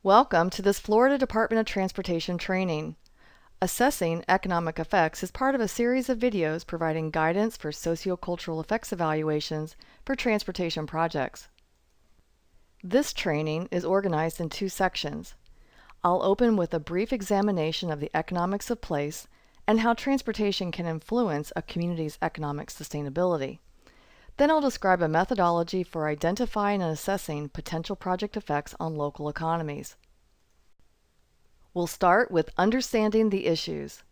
Welcome to this Florida Department of Transportation training. Assessing economic effects is part of a series of videos providing guidance for sociocultural effects evaluations for transportation projects. This training is organized in two sections. I'll open with a brief examination of the economics of place and how transportation can influence a community's economic sustainability. Then I'll describe a methodology for identifying and assessing potential project effects on local economies. We'll start with understanding the issues.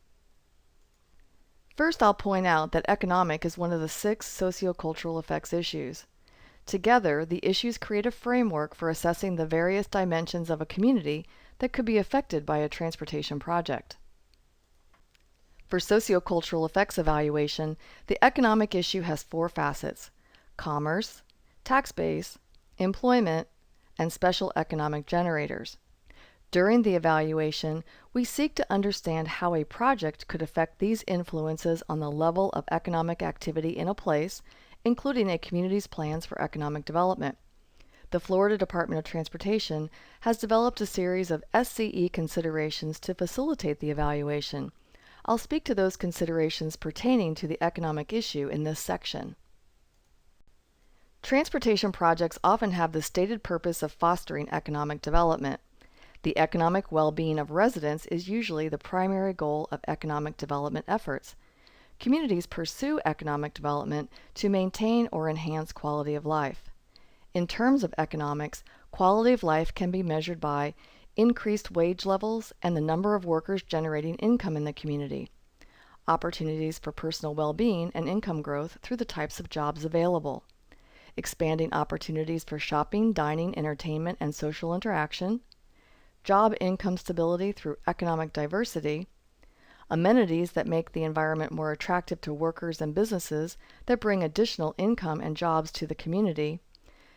First, I'll point out that economic is one of the 6 sociocultural effects issues. Together, the issues create a framework for assessing the various dimensions of a community that could be affected by a transportation project. For sociocultural effects evaluation, the economic issue has 4 facets: commerce, tax base, employment, and special economic generators. During the evaluation, we seek to understand how a project could affect these influences on the level of economic activity in a place, including a community's plans for economic development. The Florida Department of Transportation has developed a series of SCE considerations to facilitate the evaluation. I'll speak to those considerations pertaining to the economic issue in this section. Transportation projects often have the stated purpose of fostering economic development. The economic well-being of residents is usually the primary goal of economic development efforts. Communities pursue economic development to maintain or enhance quality of life. In terms of economics, quality of life can be measured by increased wage levels and the number of workers generating income in the community, opportunities for personal well-being and income growth through the types of jobs available, expanding opportunities for shopping, dining, entertainment, and social interaction, job income stability through economic diversity, amenities that make the environment more attractive to workers and businesses that bring additional income and jobs to the community,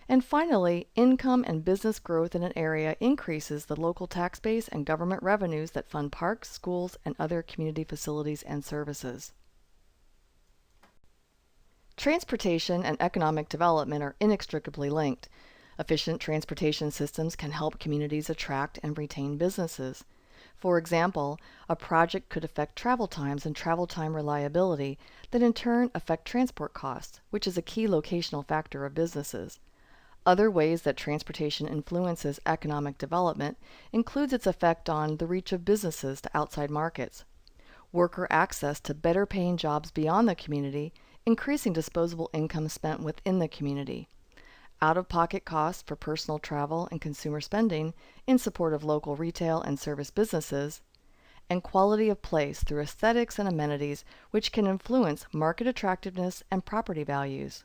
and finally, income and business growth in an area increases the local tax base and government revenues that fund parks, schools, and other community facilities and services. Transportation and economic development are inextricably linked. Efficient transportation systems can help communities attract and retain businesses. For example, a project could affect travel times and travel time reliability that in turn affect transport costs, which is a key locational factor of businesses. Other ways that transportation influences economic development includes its effect on the reach of businesses to outside markets, worker access to better paying jobs beyond the community, increasing disposable income spent within the community, out-of-pocket costs for personal travel and consumer spending in support of local retail and service businesses, and quality of place through aesthetics and amenities which can influence market attractiveness and property values.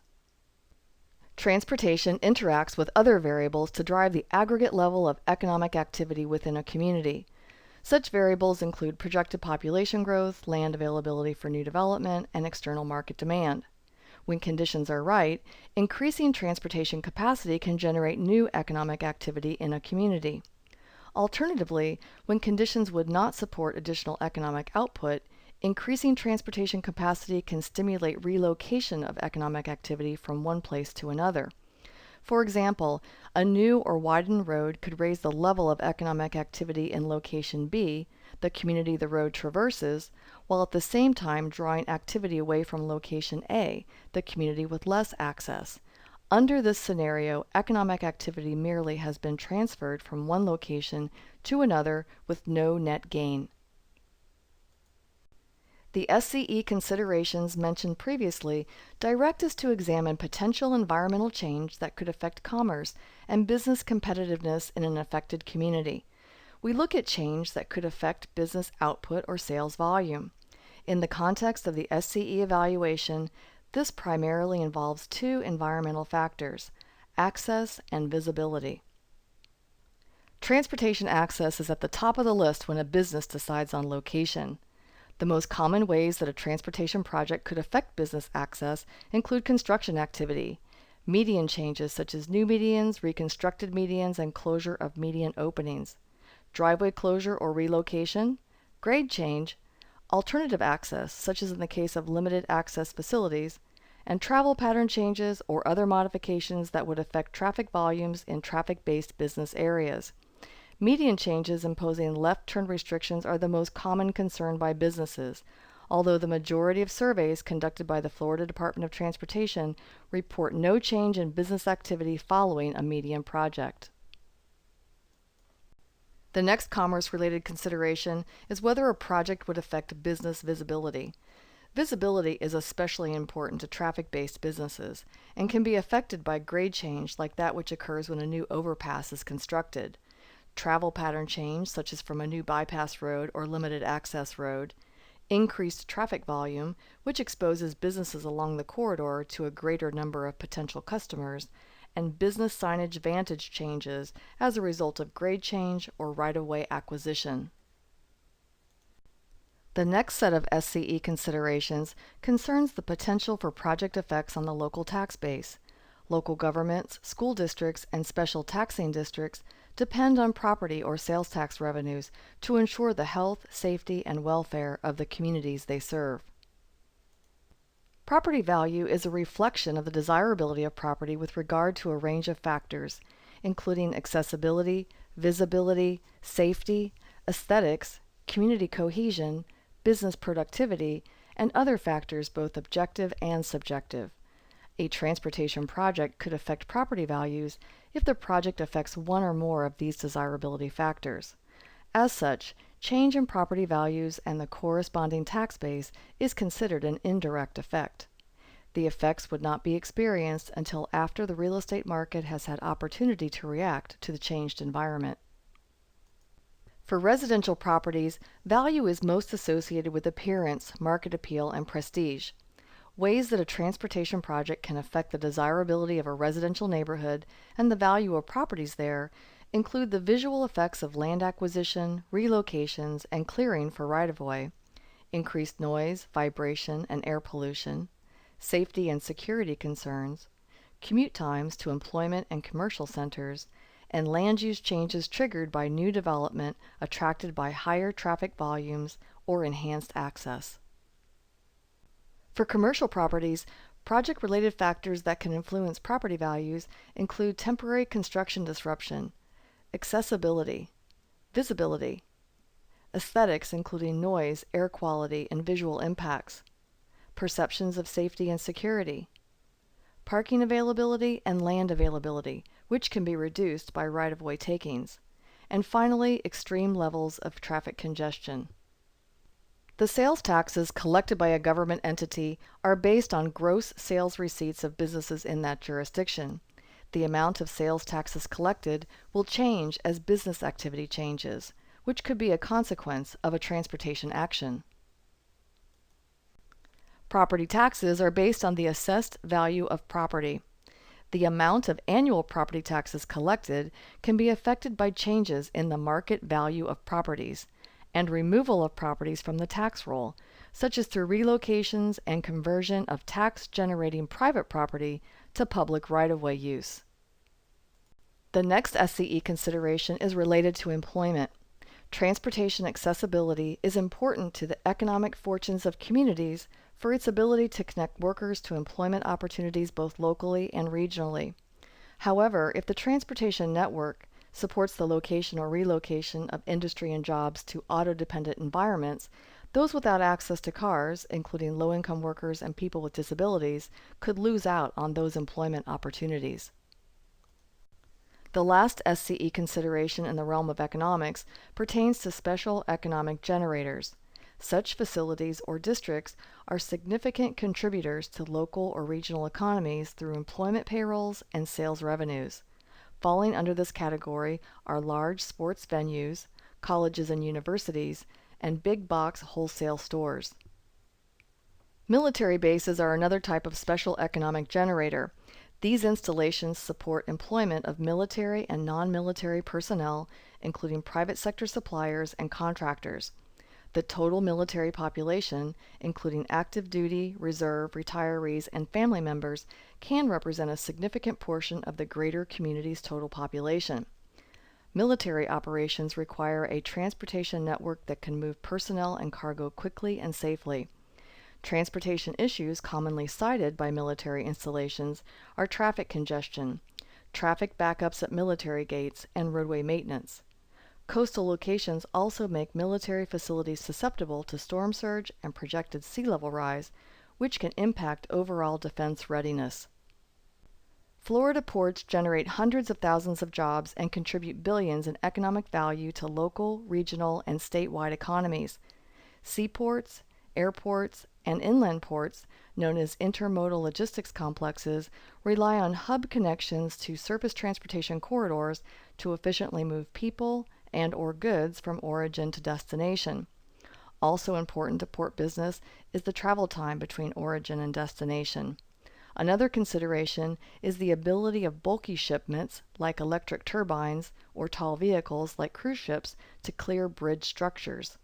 Transportation interacts with other variables to drive the aggregate level of economic activity within a community. Such variables include projected population growth, land availability for new development, and external market demand. When conditions are right, increasing transportation capacity can generate new economic activity in a community. Alternatively, when conditions would not support additional economic output, increasing transportation capacity can stimulate relocation of economic activity from one place to another. For example, a new or widened road could raise the level of economic activity in location B, the community the road traverses, while at the same time drawing activity away from location A, the community with less access. Under this scenario, economic activity merely has been transferred from one location to another with no net gain. The SCE considerations mentioned previously direct us to examine potential environmental change that could affect commerce and business competitiveness in an affected community. We look at change that could affect business output or sales volume. In the context of the SCE evaluation, this primarily involves 2 environmental factors: access and visibility. Transportation access is at the top of the list when a business decides on location. The most common ways that a transportation project could affect business access include construction activity, median changes such as new medians, reconstructed medians, and closure of median openings, driveway closure or relocation, grade change, alternative access, such as in the case of limited access facilities, and travel pattern changes or other modifications that would affect traffic volumes in traffic-based business areas. Median changes imposing left turn restrictions are the most common concern by businesses, although the majority of surveys conducted by the Florida Department of Transportation report no change in business activity following a median project. The next commerce-related consideration is whether a project would affect business visibility. Visibility is especially important to traffic-based businesses and can be affected by grade change like that which occurs when a new overpass is constructed, travel pattern change such as from a new bypass road or limited access road, increased traffic volume, which exposes businesses along the corridor to a greater number of potential customers, and business signage vantage changes as a result of grade change or right-of-way acquisition. The next set of SCE considerations concerns the potential for project effects on the local tax base. Local governments, school districts, and special taxing districts depend on property or sales tax revenues to ensure the health, safety, and welfare of the communities they serve. Property value is a reflection of the desirability of property with regard to a range of factors, including accessibility, visibility, safety, aesthetics, community cohesion, business productivity, and other factors both objective and subjective. A transportation project could affect property values if the project affects one or more of these desirability factors. As such, change in property values and the corresponding tax base is considered an indirect effect. The effects would not be experienced until after the real estate market has had opportunity to react to the changed environment. For residential properties, value is most associated with appearance, market appeal, and prestige. Ways that a transportation project can affect the desirability of a residential neighborhood and the value of properties there include the visual effects of land acquisition, relocations, and clearing for right-of-way, increased noise, vibration, and air pollution, safety and security concerns, commute times to employment and commercial centers, and land use changes triggered by new development attracted by higher traffic volumes or enhanced access. For commercial properties, project-related factors that can influence property values include temporary construction disruption, accessibility, visibility, aesthetics including noise, air quality, and visual impacts, perceptions of safety and security, parking availability and land availability, which can be reduced by right-of-way takings, and finally, extreme levels of traffic congestion. The sales taxes collected by a government entity are based on gross sales receipts of businesses in that jurisdiction. The amount of sales taxes collected will change as business activity changes, which could be a consequence of a transportation action. Property taxes are based on the assessed value of property. The amount of annual property taxes collected can be affected by changes in the market value of properties and removal of properties from the tax roll, such as through relocations and conversion of tax-generating private property to public right-of-way use. The next SCE consideration is related to employment. Transportation accessibility is important to the economic fortunes of communities for its ability to connect workers to employment opportunities both locally and regionally. However, if the transportation network supports the location or relocation of industry and jobs to auto-dependent environments, those without access to cars, including low-income workers and people with disabilities, could lose out on those employment opportunities. The last SCE consideration in the realm of economics pertains to special economic generators. Such facilities or districts are significant contributors to local or regional economies through employment payrolls and sales revenues. Falling under this category are large sports venues, colleges and universities, and big box wholesale stores. Military bases are another type of special economic generator. These installations support employment of military and non-military personnel, including private sector suppliers and contractors. The total military population, including active duty, reserve, retirees, and family members, can represent a significant portion of the greater community's total population. Military operations require a transportation network that can move personnel and cargo quickly and safely. Transportation issues commonly cited by military installations are traffic congestion, traffic backups at military gates, and roadway maintenance. Coastal locations also make military facilities susceptible to storm surge and projected sea level rise, which can impact overall defense readiness. Florida ports generate hundreds of thousands of jobs and contribute billions in economic value to local, regional, and statewide economies. Seaports, airports, and inland ports, known as intermodal logistics complexes, rely on hub connections to surface transportation corridors to efficiently move people and/or goods from origin to destination. Also important to port business is the travel time between origin and destination. Another consideration is the ability of bulky shipments, like electric turbines, or tall vehicles, like cruise ships, to clear bridge structures.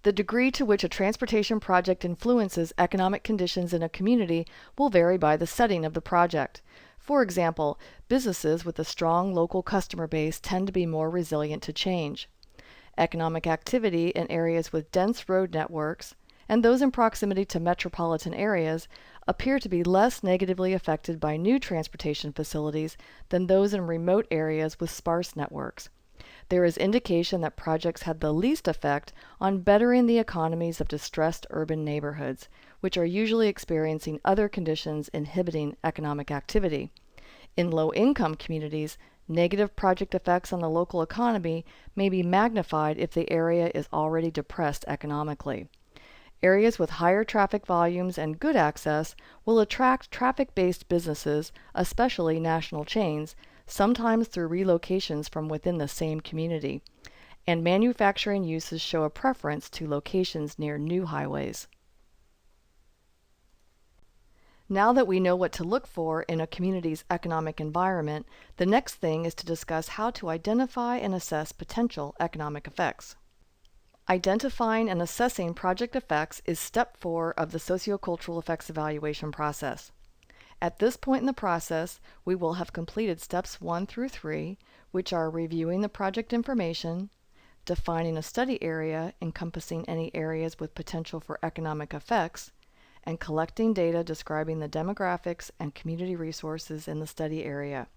The degree to which a transportation project influences economic conditions in a community will vary by the setting of the project. For example, businesses with a strong local customer base tend to be more resilient to change. Economic activity in areas with dense road networks, and those in proximity to metropolitan areas, appear to be less negatively affected by new transportation facilities than those in remote areas with sparse networks. There is indication that projects had the least effect on bettering the economies of distressed urban neighborhoods, which are usually experiencing other conditions inhibiting economic activity. In low-income communities, negative project effects on the local economy may be magnified if the area is already depressed economically. Areas with higher traffic volumes and good access will attract traffic-based businesses, especially national chains, sometimes through relocations from within the same community, and manufacturing uses show a preference to locations near new highways. Now that we know what to look for in a community's economic environment, the next thing is to discuss how to identify and assess potential economic effects. Identifying and assessing project effects is step 4 of the sociocultural effects evaluation process. At this point in the process, we will have completed steps 1 through 3, which are reviewing the project information, defining a study area encompassing any areas with potential for economic effects, and collecting data describing the demographics and community resources in the study area.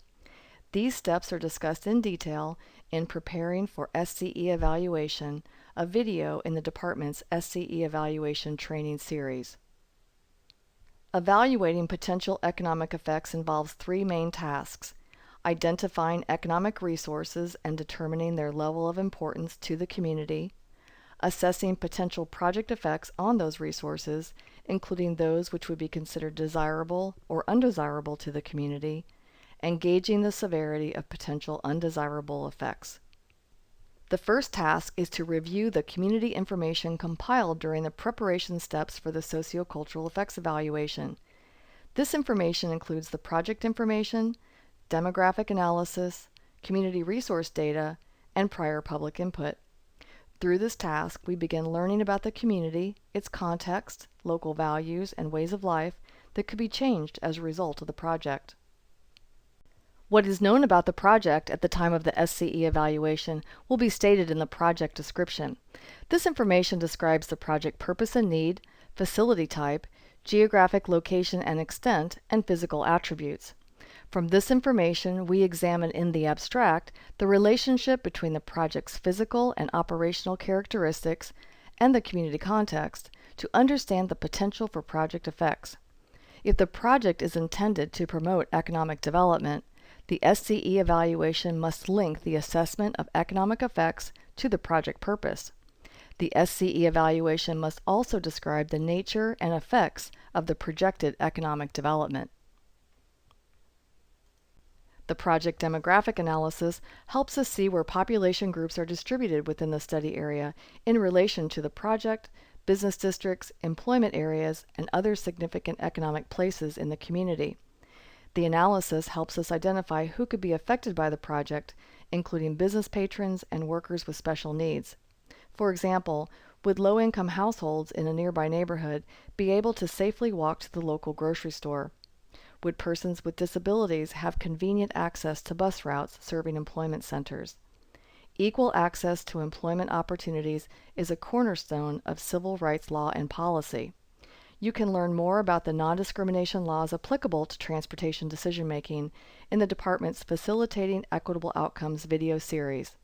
These steps are discussed in detail in Preparing for SCE Evaluation, a video in the department's SCE Evaluation training series. Evaluating potential economic effects involves 3 main tasks: identifying economic resources and determining their level of importance to the community, assessing potential project effects on those resources, including those which would be considered desirable or undesirable to the community, and gauging the severity of potential undesirable effects. The first task is to review the community information compiled during the preparation steps for the sociocultural effects evaluation. This information includes the project information, demographic analysis, community resource data, and prior public input. Through this task, we begin learning about the community, its context, local values, and ways of life that could be changed as a result of the project. What is known about the project at the time of the SCE evaluation will be stated in the project description. This information describes the project purpose and need, facility type, geographic location and extent, and physical attributes. From this information, we examine in the abstract the relationship between the project's physical and operational characteristics and the community context to understand the potential for project effects. If the project is intended to promote economic development, the SCE evaluation must link the assessment of economic effects to the project purpose. The SCE evaluation must also describe the nature and effects of the projected economic development. The project demographic analysis helps us see where population groups are distributed within the study area in relation to the project, business districts, employment areas, and other significant economic places in the community. The analysis helps us identify who could be affected by the project, including business patrons and workers with special needs. For example, would low-income households in a nearby neighborhood be able to safely walk to the local grocery store? Would persons with disabilities have convenient access to bus routes serving employment centers? Equal access to employment opportunities is a cornerstone of civil rights law and policy. You can learn more about the non-discrimination laws applicable to transportation decision-making in the department's Facilitating Equitable Outcomes video series.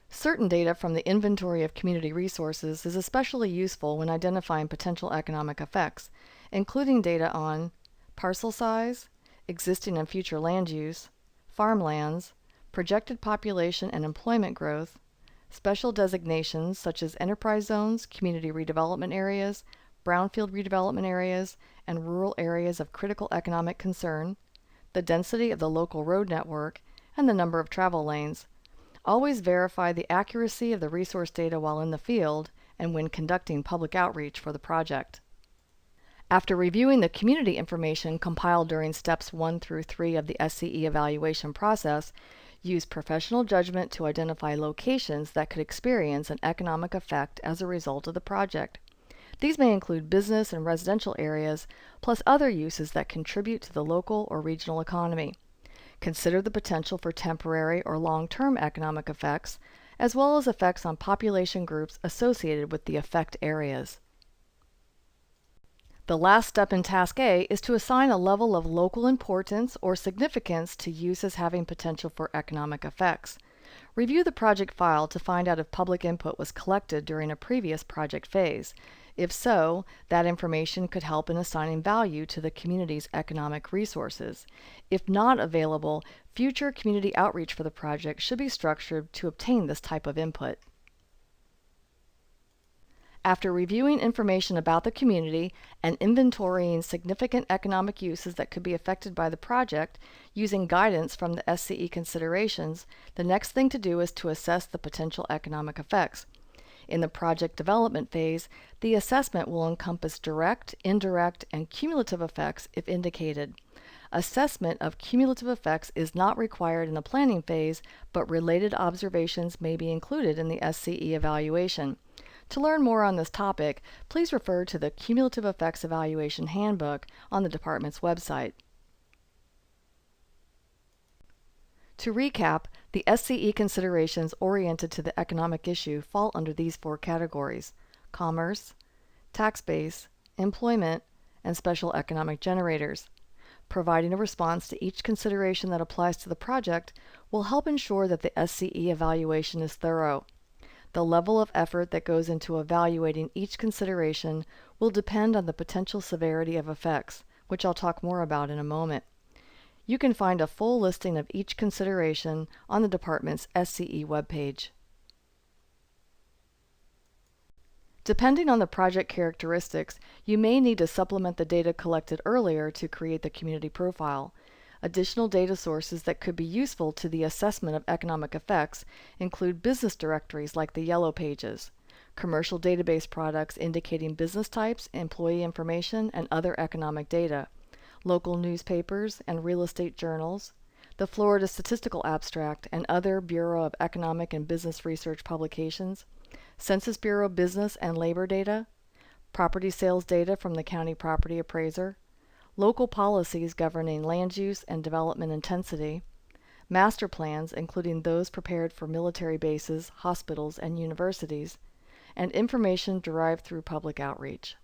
Certain data from the inventory of community resources is especially useful when identifying potential economic effects, including data on parcel size, existing and future land use, farmlands, projected population and employment growth, special designations such as enterprise zones, community redevelopment areas, brownfield redevelopment areas, and rural areas of critical economic concern, the density of the local road network, and the number of travel lanes. Always verify the accuracy of the resource data while in the field and when conducting public outreach for the project. After reviewing the community information compiled during steps 1 through 3 of the SCE evaluation process, use professional judgment to identify locations that could experience an economic effect as a result of the project. These may include business and residential areas, plus other uses that contribute to the local or regional economy. Consider the potential for temporary or long-term economic effects, as well as effects on population groups associated with the effect areas. The last step in Task A is to assign a level of local importance or significance to uses having potential for economic effects. Review the project file to find out if public input was collected during a previous project phase. If so, that information could help in assigning value to the community's economic resources. If not available, future community outreach for the project should be structured to obtain this type of input. After reviewing information about the community and inventorying significant economic uses that could be affected by the project, using guidance from the SCE considerations, the next thing to do is to assess the potential economic effects. In the project development phase, the assessment will encompass direct, indirect, and cumulative effects if indicated. Assessment of cumulative effects is not required in the planning phase, but related observations may be included in the SCE evaluation. To learn more on this topic, please refer to the Cumulative Effects Evaluation Handbook on the department's website. To recap, the SCE considerations oriented to the economic issue fall under these 4 categories: commerce, tax base, employment, and special economic generators. Providing a response to each consideration that applies to the project will help ensure that the SCE evaluation is thorough. The level of effort that goes into evaluating each consideration will depend on the potential severity of effects, which I'll talk more about in a moment. You can find a full listing of each consideration on the department's SCE webpage. Depending on the project characteristics, you may need to supplement the data collected earlier to create the community profile. Additional data sources that could be useful to the assessment of economic effects include business directories like the Yellow Pages, commercial database products indicating business types, employee information, and other economic data, local newspapers and real estate journals, the Florida Statistical Abstract and other Bureau of Economic and Business Research publications, Census Bureau business and labor data, property sales data from the county property appraiser, local policies governing land use and development intensity, master plans including those prepared for military bases, hospitals, and universities, and information derived through public outreach.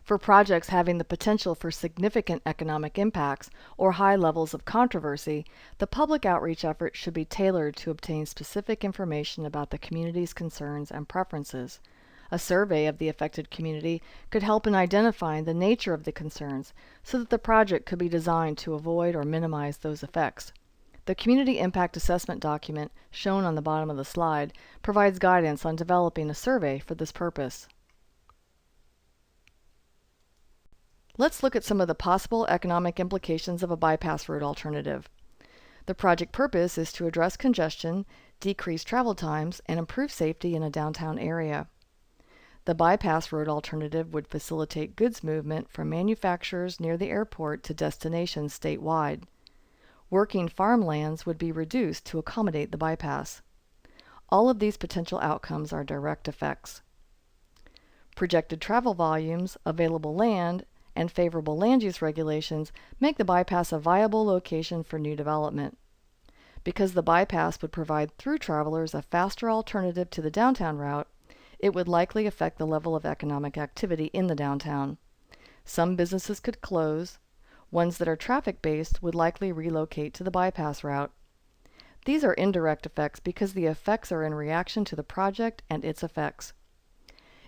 For projects having the potential for significant economic impacts or high levels of controversy, the public outreach effort should be tailored to obtain specific information about the community's concerns and preferences. A survey of the affected community could help in identifying the nature of the concerns so that the project could be designed to avoid or minimize those effects. The Community Impact Assessment document, shown on the bottom of the slide, provides guidance on developing a survey for this purpose. Let's look at some of the possible economic implications of a bypass road alternative. The project purpose is to address congestion, decrease travel times, and improve safety in a downtown area. The bypass road alternative would facilitate goods movement from manufacturers near the airport to destinations statewide. Working farmlands would be reduced to accommodate the bypass. All of these potential outcomes are direct effects. Projected travel volumes, available land, and favorable land use regulations make the bypass a viable location for new development. Because the bypass would provide through travelers a faster alternative to the downtown route, it would likely affect the level of economic activity in the downtown. Some businesses could close. Ones that are traffic-based would likely relocate to the bypass route. These are indirect effects because the effects are in reaction to the project and its effects.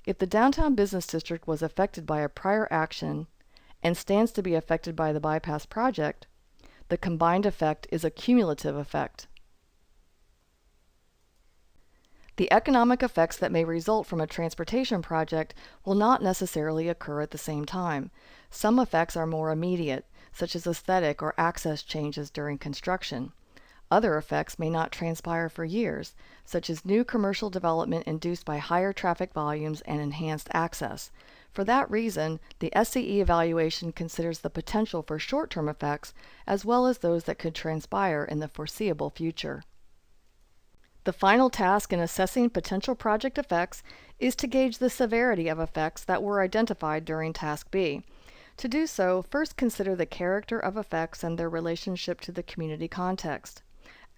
If the downtown business district was affected by a prior action and stands to be affected by the bypass project, the combined effect is a cumulative effect. The economic effects that may result from a transportation project will not necessarily occur at the same time. Some effects are more immediate, such as aesthetic or access changes during construction. Other effects may not transpire for years, such as new commercial development induced by higher traffic volumes and enhanced access. For that reason, the SCE evaluation considers the potential for short-term effects as well as those that could transpire in the foreseeable future. The final task in assessing potential project effects is to gauge the severity of effects that were identified during Task B. To do so, first consider the character of effects and their relationship to the community context.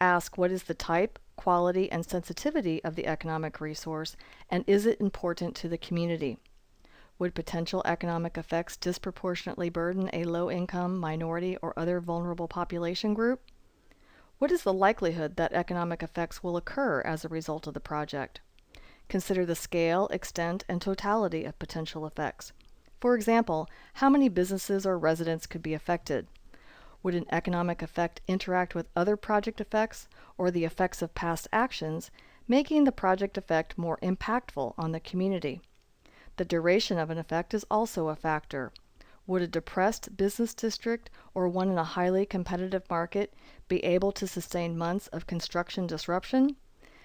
Ask what is the type, quality, and sensitivity of the economic resource, and is it important to the community? Would potential economic effects disproportionately burden a low-income, minority, or other vulnerable population group? What is the likelihood that economic effects will occur as a result of the project? Consider the scale, extent, and totality of potential effects. For example, how many businesses or residents could be affected? Would an economic effect interact with other project effects or the effects of past actions, making the project effect more impactful on the community? The duration of an effect is also a factor. Would a depressed business district or one in a highly competitive market be able to sustain months of construction disruption?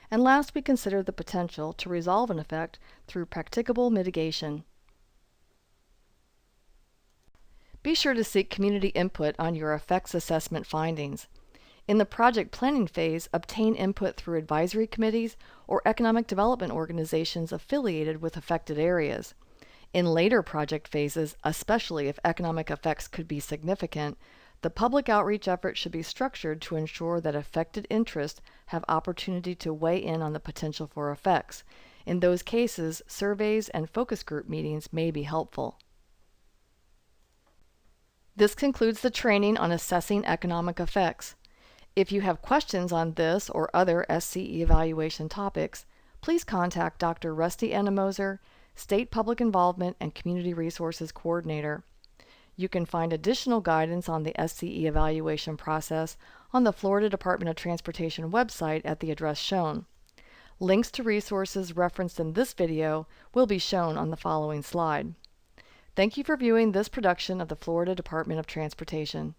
And last, we consider the potential to resolve an effect through practicable mitigation. Be sure to seek community input on your effects assessment findings. In the project planning phase, obtain input through advisory committees or economic development organizations affiliated with affected areas. In later project phases, especially if economic effects could be significant, the public outreach effort should be structured to ensure that affected interests have opportunity to weigh in on the potential for effects. In those cases, surveys and focus group meetings may be helpful. This concludes the training on assessing economic effects. If you have questions on this or other SCE evaluation topics, please contact Dr. Rusty Ennemoser, State Public Involvement and Community Resources Coordinator. You can find additional guidance on the SCE evaluation process on the Florida Department of Transportation website at the address shown. Links to resources referenced in this video will be shown on the following slide. Thank you for viewing this production of the Florida Department of Transportation.